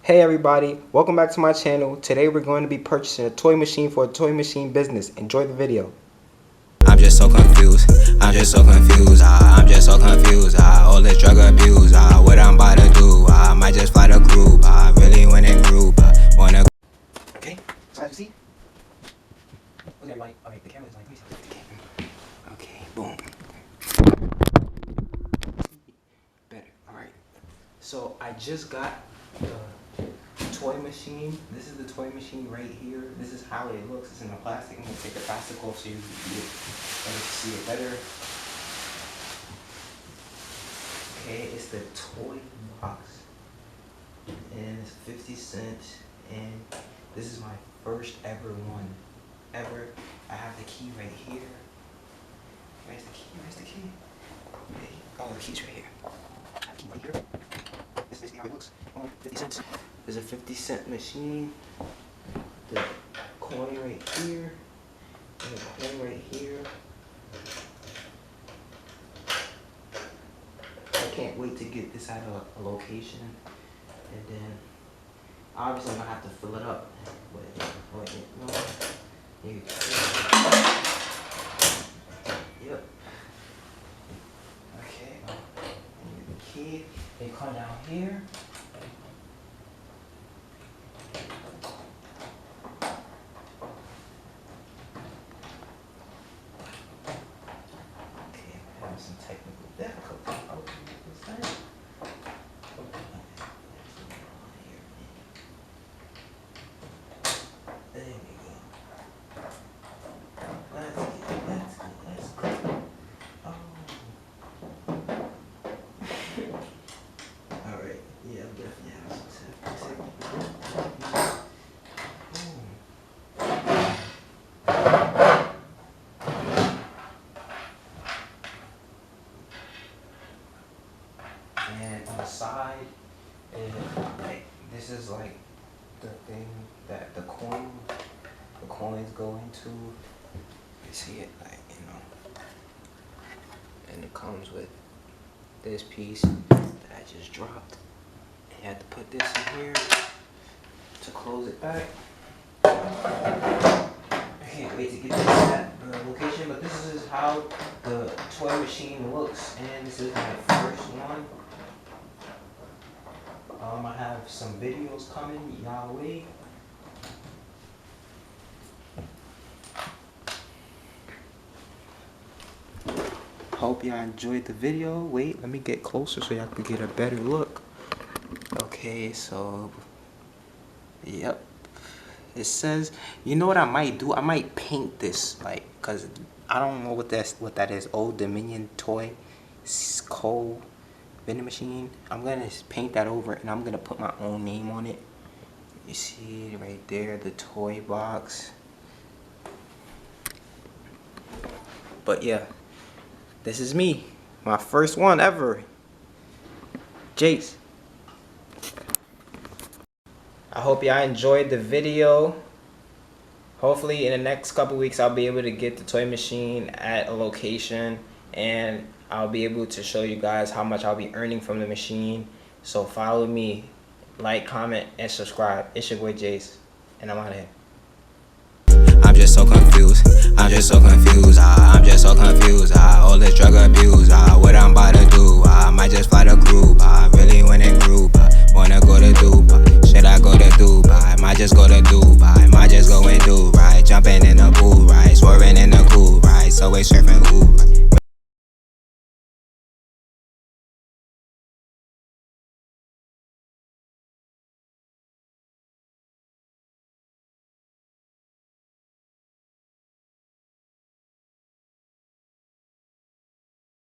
Hey everybody, welcome back to my channel. Today we're going to be purchasing a toy machine for a toy machine business. Enjoy the video. I'm just so confused. I'm just so confused. I'm just so confused. All this drug abuse. What I'm about to do. I might just fly the group. I really went in group. Wanna. Okay, so as you see, look at like, alright, the camera's like, let me see the camera. Okay, boom. Better, alright. So I just got the toy machine. This is the toy machine right here. This is how it looks. It's in a plastic. I'm gonna take the plastic off so you can see it better. Okay, it's the toy box, and it's 50 cents. And this is my first ever one, ever. I have the key right here. Where's the key? Where's the key? Okay. Oh, the key's right here. I have the key right here. This is how it looks. 50 cents. There's a 50-cent machine. The coin right here. And the coin right here. I can't wait to get this at a location. And then, obviously, I'm going to have to fill it up. Wait, no. Here you go. Yep. Okay. The key. They come down here. Some technical difficulty. There we go. Let's go. Oh. Alright, yeah, I'm definitely have some technical. And on the side, this is like the thing that the coins go into. You see it, like, you know. And it comes with this piece that I just dropped. And you have to put this in here to close it back. I can't wait to get this at the location, but this is how the toy machine looks, and this is my first one. I have some videos coming, y'all wait. Hope y'all enjoyed the video. Wait, let me get closer so y'all can get a better look. Okay, so, yep. It says, you know what I might do? I might paint this, like, cause I don't know what that is. Old Dominion toy, cold vending machine. I'm gonna paint that over, and I'm gonna put my own name on it. You see right there, the toy box. But yeah, this is me, my first one ever. Jace. I hope y'all enjoyed the video. Hopefully in the next couple weeks I'll be able to get the toy machine at a location, and I'll be able to show you guys how much I'll be earning from the machine. So follow me, like, comment, and subscribe. It's your boy Jace, and I'm out of here. I'm just so confused. I'm just so confused. I'm just so confused. All this drug abuse. What I'm about to do. I might just fly the group. I really went in group. Wanna go to Dubai. Should I go to Dubai? Might just go to Dubai. Might just go and do right. Jumping in the pool, right? Swerving in the cool, right? So we surfing, ooh.